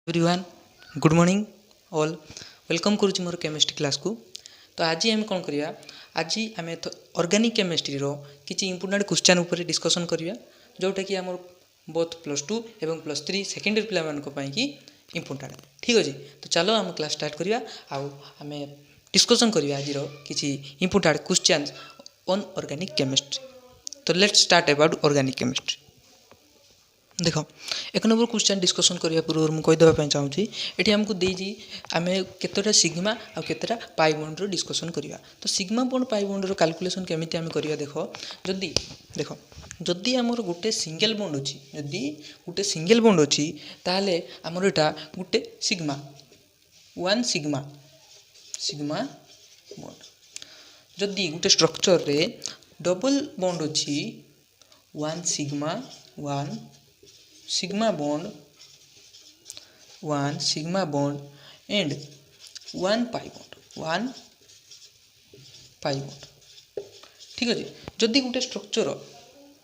Everyone good morning all welcome करुच्ची मोर chemistry class को। तो आज आम कौन करिया आज आम ऑर्गेनिक केमिस्ट्री रो किसी इंपोर्टेंट क्वेश्चन ऊपर डिस्कशन करिया जोटा कि आम बोथ +2 एवं +3 सेकेंडरी पिला मानक पई कि इंपोर्टेंट ठीक अछि। तो चलो आम क्लास स्टार्ट करिया आउ आम डिस्कशन करिया आज रो किसी important question on organic chemistry. तो let's start about organic chemistry. देख एक नंबर क्वेश्चन डिस्कसन करने पूर्व मुझे कहीदेवाई चाहूँगी ये आमको देजी आम केतटा सिग्मा आ केतटा पाई बॉन्ड डिस्कसन करवा। तो sigma bond pi bond calculation केमिति आम करवा देख जदि आमर गोटे सिंगल बॉन्ड अच्छी जदि गोटे सिंगल बॉन्ड अच्छी ताहले आमर एटा गोटे sigma one sigma sigma bond जदि गोटे स्ट्रक्चर रे डबल बॉन्ड अच्छी one sigma bond and one pi bond ठीक अच्छे। जदि गोटे स्ट्रक्चर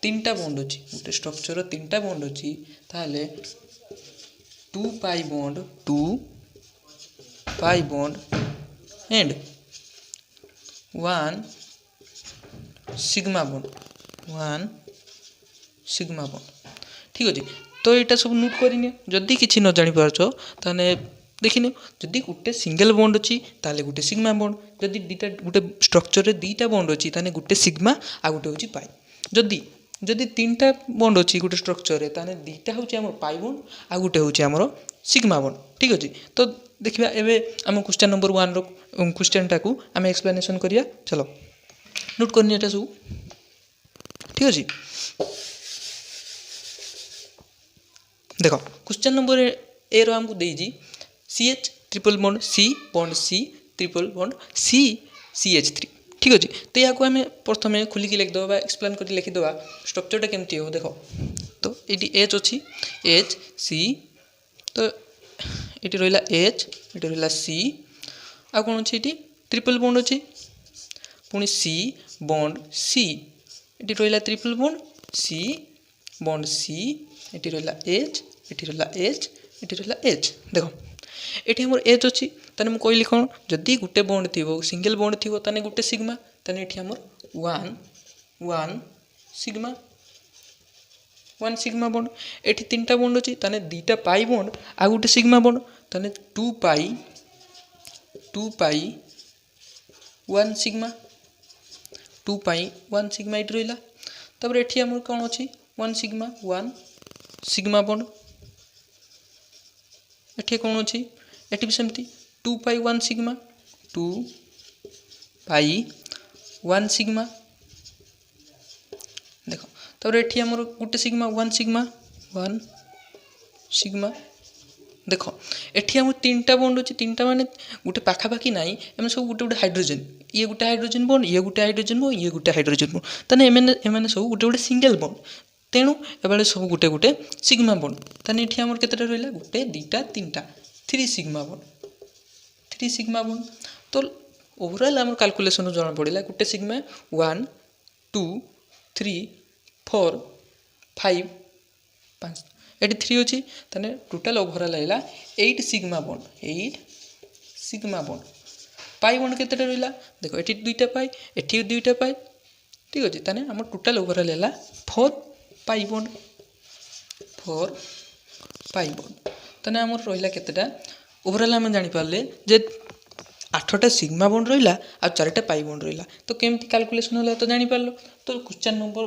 तीन टा बॉन्ड अच्छी गोटे स्ट्रक्चर तीन टा बॉन्ड अच्छी ताहले two pi bond and one sigma bond ठीक अच्छे। तो यहाँ सब नोट करनी जदि किसी न जानी पार्छ ताने देखने जदि गोटे सिंगल बॉन्ड अच्छी ताले गोटे सिग्मा बॉन्ड जदि दीटा गोटे स्ट्रक्चर रे दीटा बॉन्ड अच्छी ताने गोटे सिग्मा आ गोटे होची पाई जदि जदि तीन टा बॉन्ड अच्छी गोटे स्ट्रक्चर रे ताने दीटा होची हमर पाई बॉन्ड आ गोटे होची हमर सिग्मा बॉन्ड ठीक अच्छे। तो देखिबा एबे हम क्वेश्चन नंबर 1 रो क्वेश्चन टाकू हम एक्सप्लेनेशन करिया। चलो नोट करनी एटा सब ठीक अच्छे। देख क्वेश्चन नंबर ए रो हमको देजी CH triple bond C triple bond CH3 ठीक अच्छे। तो या आम प्रथम खोलिकी लिखिदेवा एक्सप्लेन कर लिखिदेवा स्ट्रक्चरटा केमती हो देख। तो ये H अच्छी H C तो ये रहा H ये रहा C आ कौन अच्छी ये ट्रिपल बॉन्ड अच्छी पुणी C बॉन्ड C ये रहा triple bond C bond C ये रहा H ये रहा H ये रहा H देख ये आम H अच्छी ताने मुझे कहली कौन जदि गोटे बॉन्ड थी सिंगल बॉन्ड थी ताने गोटे सिग्मा ताने ये आम वन सिग्मा बॉन्ड ये तीन टा बॉन्ड अच्छी ताने दीटा पाई बॉन्ड आ गोटे सिग्मा बॉन्ड ताने टू पाई वन सिग्मा ये रहा। तब ये आम कौन अच्छी वन सिग्मा बॉन्ड ये कौन अच्छी ये भी सेमती टू पाई वन सिग्मा देख। तब ये आम गोटे सिग्मा वन सिग्मा देख ये आम तीन टा बॉन्ड अच्छी तीन टा माने गोटे पाखापाखि ना एम सब गोटे गोटे हाइड्रोजेन ये गोटे हाइड्रोजेन बॉन्ड ये गोटे हाइड्रोजेन बॉन्ड ये गोटे हाइड्रोजेन बॉन्ड ताने एम सब गोटे गोटे सिंगल बॉन्ड तेणु एबारे सब गोटे गोटे सिग्मा बॉन्ड ताने ये आम केतटा रहा गोटे दीटा तीन टा थ्री सिग्मा बॉन्ड। तो ओवरऑल आम कैलकुलेशन जना पड़ा गोटे सिग्मा 1 2 3 4 5 5 ये 3 अच्छी ताने टोटाल ओवरऑल है 8 सिग्मा बॉन्ड पाई बॉन्ड केतटा रहा देख ये दुईटा पाई ये दुईटा पाई ठीक अच्छे। ताने आम टोटाल ओवरऑल है 4 पाई बॉन्ड ताने आम रहा केतटा ओवरऑल आम जापारे जे 8टा सिग्मा बॉन्ड रहा आ 4टा पाई बॉन्ड रहा। तो केमती कैलकुलेशन है तो जापार। तो क्वेश्चन नंबर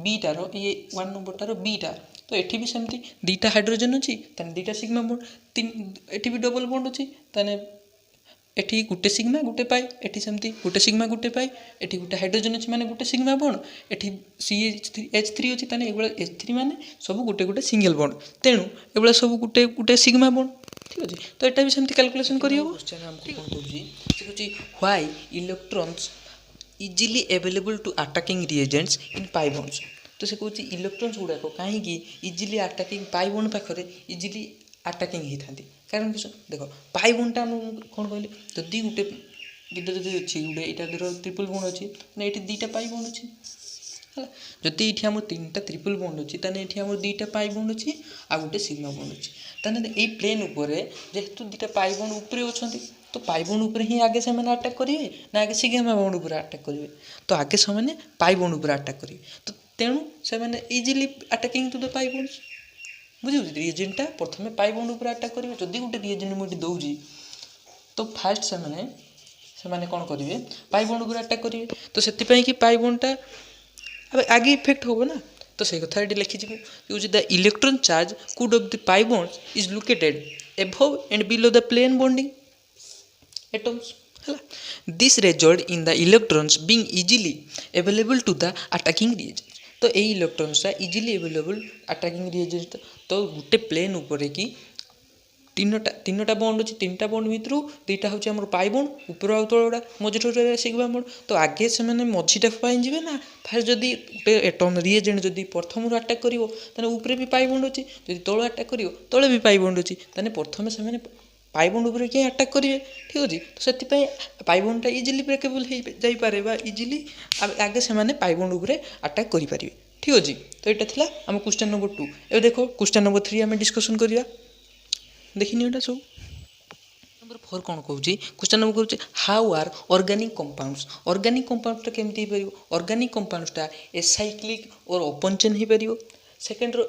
बीटार ये 1 नंबरटार बीटार तो ये भी सेमती दीटा हाइड्रोजेन अच्छी ताने दीटा सिग्मा बॉन्ड तीन ये भी डबल बॉन्ड अच्छी ताने ये गोटे सिग्मा गोटे पाई ये सेमती गोटे सिग्मा गोटे पाई ये गोटे हाइड्रोजेन अच्छी माने गोटे सिग्मा बॉन्ड ये CH3 अच्छी ताने एगुड़ा H3 माने सब गोटे गोटे सिंगल बॉन्ड तेणु एगुड़ा सब गोटे गोटे सिग्मा बॉन्ड ठीक अच्छे। तो यहाँ भी सेमती कैलकुलेशन करियो why electrons easily available to attacking reagents in pi bonds. तो से कहूँ इलेक्ट्रॉन्स गुड़ाक कहीं इजिली अटैकिंग पाई बॉन्ड पाखे इजिली अटैकिंग होता कारण कि देख पाई बॉन्डटा कौन कहली जदि गोटे अच्छी गोटे यहाँ ट्रिपल बॉन्ड अच्छी ना ये दीटा पाई बॉन्ड अच्छी है जदि ये आम 3टा ट्रिपल बॉन्ड अच्छी ताने ये आम 2टा पाई बॉन्ड अच्छी आ गोटे सिग्मा बॉन्ड अच्छी ताने ये प्लेन उपरे जेहेतु 2टा पाई बॉन्ड उपरे अच्छे तो पाई बॉन्ड उपरे ही आगे से अटाक करेंगे ना आगे सिग्मा बॉन्ड उपरे अटाक करेंगे तो आगे से पाई बॉन्ड उपरे अटाक करेंगे तो तेणु से easily attacking to the pi bonds बुझे रिएजेंटा प्रथम पाई बॉन्ड उपरे अटाक करेंगे जदि गोटे रिएजेंट मुझे दूसरी तो फास्ट से कौन करेंगे पाई बॉन्ड उपरे अटाक करेंगे तो से कि पाई बॉन्डटा अब आगे इफेक्ट होगा ना तो से कथा ये लिखी use the electron charge cloud of the pi bonds is located above and below the plane bonding atoms है this result in the electrons being easily available to the attacking reagent तो ये इलेक्ट्रॉन्सटा इजीली अवेलेबल अटैकिंग रिएजेंट तो गोटे plane ऊपर कि तीनोटा bond अच्छी 3टा bond भितर 2टा हूँ आम पाई बॉन्ड ऊपर आउ तलटा मझे सिग्मा बॉन्ड तो आगे से मझीटा जी ना फास्ट जदि गोटे एटम रिएजेंट जदि प्रथम अटाक कर ऊपर भी पाई बॉन्ड अच्छी जदि तल अटाक कर तले भी पाई बॉन्ड अच्छी प्रथम से पाई बॉन्ड ऊपर क्या अटाक करेंगे ठीक अच्छे तो से पाई बॉन्डटा इजिली ब्रेकेबल हो जापे इजिली आगे से पाई बॉन्ड ऊपर अटाक करेंगे ठीक अच्छे तो यहाँ था आम क्वेश्चन नंबर 2 ए देखो क्वेश्चन नंबर 3 आम डिस्कसन करवा देखनी एटा सब नंबर 4 कौन कहूँ क्वेश्चन नंबर कहूँ हाउ आर ऑर्गेनिक कंपाउंड्सटा केमती हो ऑर्गेनिक कंपाउंड्सटा एसाइक्लिक और ओपन चेन हो पार सेकेंड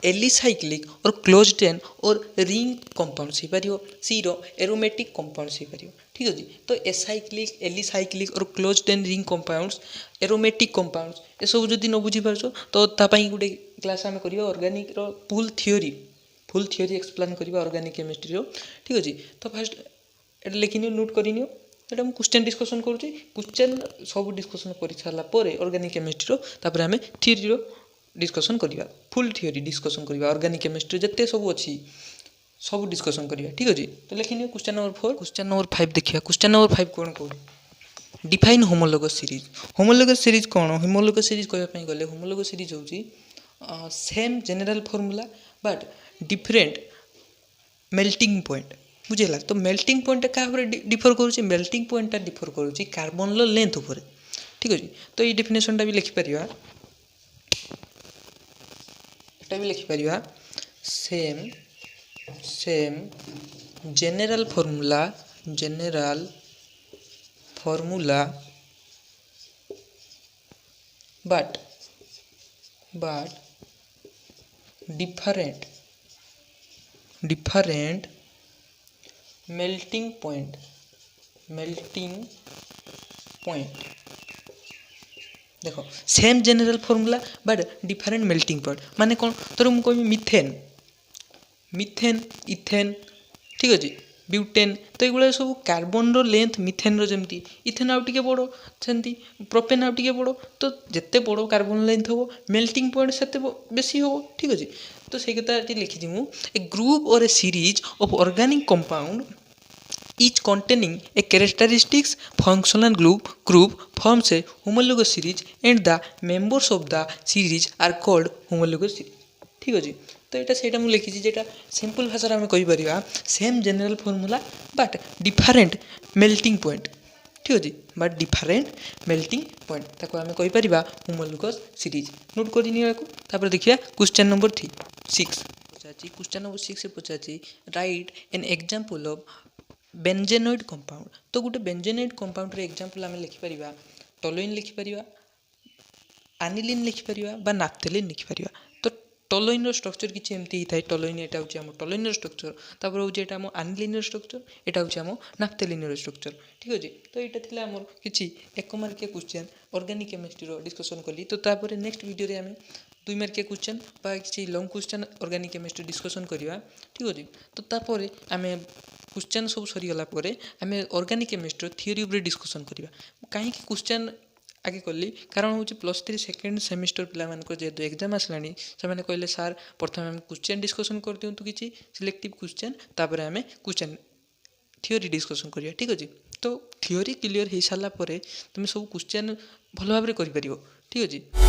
एलिसाइक्लिक और क्लोज चेन और रिंग कंपाउंड्स हो पार सी रो एरोमेटिक कंपाउंड्स हो पार ठीक अच्छे तो एसाइक्लिक एलिसाइक्लिक और close chain ring compounds aromatic compounds ये सब जब न बुझीपार तो गोटे क्लास आम करवा ऑर्गेनिक फुल थियोरी एक्सप्लेन करवा ऑर्गेनिक केमिस्ट्री ठीक अच्छे तो फास्ट ये लिखिनि नोट करनी एटा मुझे क्वेश्चन डिस्कसन करुँच क्वेश्चन सब डिस्कसन कर सारापर ऑर्गेनिक केमिस्ट्री तापर आम थियोरी डिस्कसन करवा फुल थियोरी डिस्कसन करवा ऑर्गेनिक केमिस्ट्री जिते सब अच्छी सब डिस्कसन करवा ठीक अच्छे तो लिखिनि क्वेश्चन नंबर 4 क्वेश्चन नंबर 5 देखिए क्वेश्चन नंबर 5 कौन कह डिफाइन होमोलोगस सीरीज कौन होमोलोगस सीरीज कहवाई गले होमोलोगस सीरीज हूँ same general formula but different melting point बुझेगा तो मेल्टिंग पॉइंट क्या डिफर करुँच मेल्टिंग पॉइंटा डिफर करुँच कार्बन लेंथ उपर ठीक अच्छे तो ये डेफिनेशनटा भी लिखिपर एटा भी लिखिपर same general formula but different melting point देखो same general formula but different melting point माने कौन तोर मुझे कह मिथेन इथेन ठीक अच्छे ब्यूटेन तो ये सब कार्बन लेंथ मिथेन जमी इथेन आउ टे बड़ से प्रोपेन आउ टे बड़ तो जिते बड़ कार्बन लेंथ हो मेल्टिंग पॉइंट से बेसी हो ठीक अच्छे तो से कथा लिखी मुझे ए ग्रुप और a series of organic compound each containing a characteristics functional group forms a homologous series and the members of the series are called homologous series ठीक अच्छे तो यहाँ से मुझे लिखी जेटा सिंपल भाषा आम कहीपर same general formula but different melting point ठीक अच्छे बट डिफरेंट मेल्टिंग पॉइंट ताको आम कहीपर होमोलोगस सीरीज नोट कर देखिए क्वेश्चन नंबर 6 क्वेश्चन नंबर 6 पचार write an example of benzenoid compound तो गोटे बेंजेनोइड कंपाउंड रे एग्जांपल आम लिखिपर टोलुइन लिखिपर आनिलीन लिखिपर बा नाफ्थेलिन लिखिपर तो टोलुइन स्ट्रक्चर किसी एमती होता है टोलुइन यहाँ हूँ आम टोलुइन स्ट्रक्चर तापर हूँ यहाँ आम आनिलीन स्ट्रक्चर यहाँ हूँ आम नाफ्थेलिन स्ट्रक्चर ठीक अच्छे तो यहाँ था आम किसी 1 मार्किया क्वेश्चन ऑर्गेनिक केमिस्ट्री डिस्कसन कली तो तापर नेक्स्ट वीडियो आम 2 मार्किया क्वेश्चन बा किसी long question organic chemistry discussion करवा ठीक अच्छे तो तापर आम क्वेश्चन सब सरीगला आम ऑर्गेनिक केमिस्ट्री थियोरी उपर डिस्कसन करवा कहीं क्वेश्चन आगे कली कारण हूँ +3 सेकेंड सेमिस्टर पे जेहतु एग्जाम आसला से कहले सार प्रथम आम क्वेश्चन डिस्कसन कर दिंतु किसी सिलेक्टिव क्वेश्चन तापर आम क्वेश्चन थियोरी डिस्कसन करवा ठीक अच्छे तो थियोरी क्लीयर हो सारापर तुम सब क्वेश्चन भल भाव में कर ठीक अच्छे।